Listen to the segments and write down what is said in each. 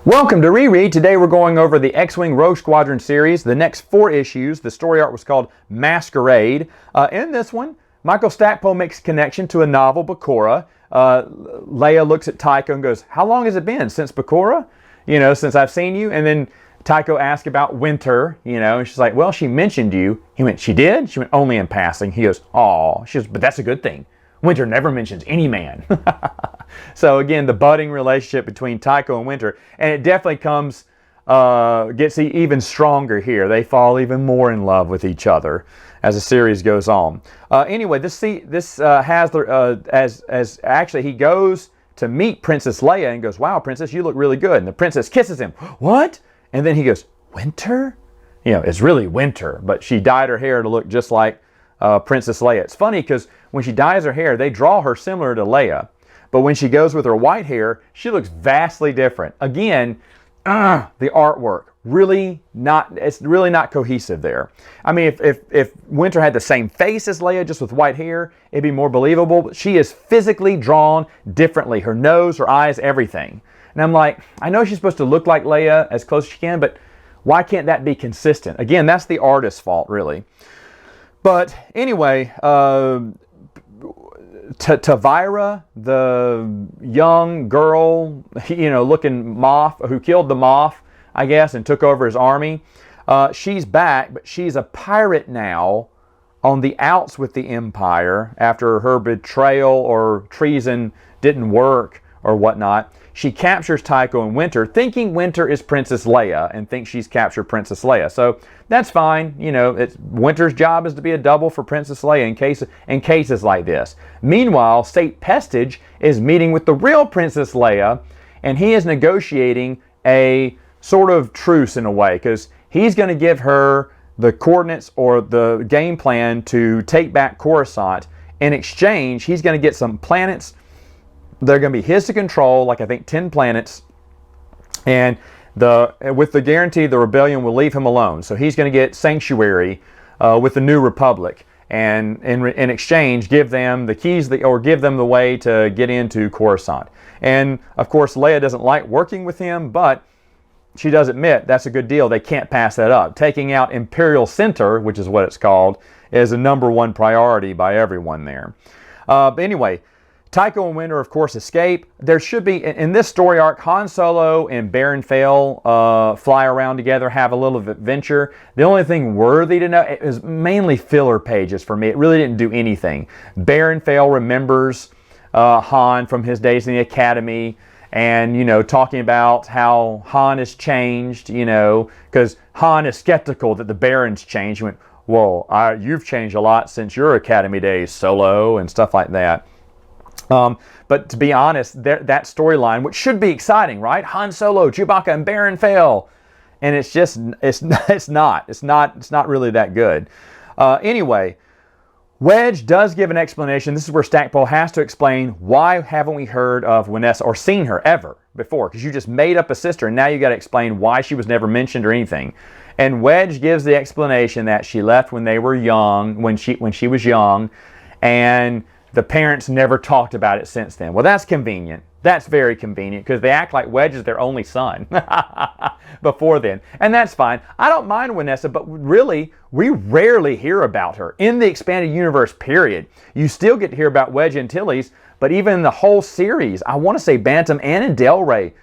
Welcome to Reread. Today we're going over the X-Wing Rogue Squadron series, the next 4 issues. The story arc was called Masquerade. In this one, Michael Stackpole makes a connection to a novel, Bakura. Leia looks at Tycho and goes, "How long has it been since Bakura? Since I've seen you?" And then Tycho asks about Winter, and she's like, "Well, she mentioned you." He went, "She did?" She went, "Only in passing." He goes, "Aw." She goes, "But that's a good thing. Winter never mentions any man." So again, the budding relationship between Tycho and Winter, and it definitely gets even stronger here. They fall even more in love with each other as the series goes on. Anyway, this has as actually he goes to meet Princess Leia and goes, "Wow, Princess, you look really good." And the princess kisses him. "What?" And then he goes, "Winter?" It's really Winter, but she dyed her hair to look just like Princess Leia. It's funny because when she dyes her hair, they draw her similar to Leia. But when she goes with her white hair, she looks vastly different. Again, the artwork, it's really not cohesive there. I mean, if Winter had the same face as Leia, just with white hair, it'd be more believable. But she is physically drawn differently. Her nose, her eyes, everything. And I'm like, I know she's supposed to look like Leia as close as she can, but why can't that be consistent? Again, that's the artist's fault, really. But anyway, Tavira, the young girl, looking Moff, who killed the Moff, I guess, and took over his army, she's back, but she's a pirate now on the outs with the Empire after her betrayal or treason didn't work or whatnot. She captures Tycho and Winter, thinking Winter is Princess Leia and thinks she's captured Princess Leia. So that's fine. Winter's job is to be a double for Princess Leia in cases like this. Meanwhile, Saint Pestage is meeting with the real Princess Leia, and he is negotiating a sort of truce in a way, because he's going to give her the coordinates or the game plan to take back Coruscant. In exchange, he's going to get some planets. They're going to be his to control, like I think 10 planets, and with the guarantee the rebellion will leave him alone. So he's going to get Sanctuary with the New Republic, and in exchange give them the keys or give them the way to get into Coruscant. And of course, Leia doesn't like working with him, but she does admit that's a good deal. They can't pass that up. Taking out Imperial Center, which is what it's called, is a #1 priority by everyone there. But anyway, Tycho and Winter, of course, escape. There should be, in this story arc, Han Solo and Baron Fail fly around together, have a little adventure. The only thing worthy to know, it was mainly filler pages for me. It really didn't do anything. Baron Fail remembers Han from his days in the Academy, and, talking about how Han has changed, because Han is skeptical that the Baron's changed. He went, "Well, you've changed a lot since your Academy days, Solo," and stuff like that. But to be honest, that storyline, which should be exciting, right? Han Solo, Chewbacca, and Baron Fail, and it's just it's not really that good. Anyway, Wedge does give an explanation. This is where Stackpole has to explain, why haven't we heard of Vanessa or seen her ever before? Because you just made up a sister, and now you got to explain why she was never mentioned or anything. And Wedge gives the explanation that she left when they were young, when she was young, and the parents never talked about it since then. Well, that's convenient. That's very convenient, because they act like Wedge is their only son before then. And that's fine. I don't mind Vanessa, but really, we rarely hear about her. In the expanded universe, period. You still get to hear about Wedge Antilles, but even in the whole series, I want to say Bantam and in Del Rey,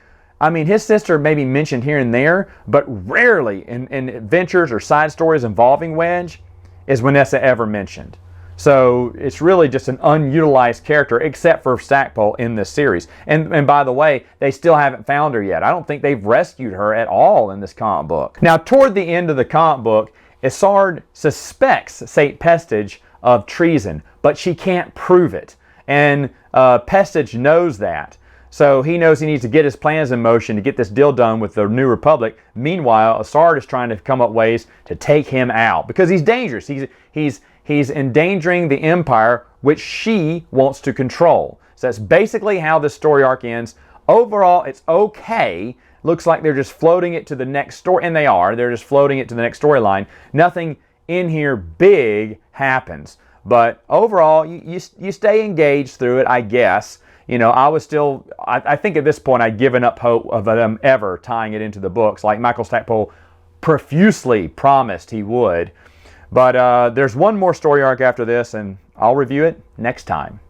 I mean, his sister may be mentioned here and there, but rarely in adventures or side stories involving Wedge is Vanessa ever mentioned. So it's really just an unutilized character, except for Stackpole in this series. And by the way, they still haven't found her yet. I don't think they've rescued her at all in this comic book. Now, toward the end of the comic book, Isard suspects Saint Pestage of treason, but she can't prove it. And Pestage knows that. So he knows he needs to get his plans in motion to get this deal done with the New Republic. Meanwhile, Isard is trying to come up ways to take him out, because he's dangerous. He's endangering the Empire, which she wants to control. So that's basically how this story arc ends. Overall, it's okay. Looks like they're just floating it to the next story, and they are. They're just floating it to the next storyline. Nothing in here big happens. But overall, you stay engaged through it, I guess. you know, I was still, I think at this point I'd given up hope of them ever tying it into the books like Michael Stackpole profusely promised he would. But there's one more story arc after this, and I'll review it next time.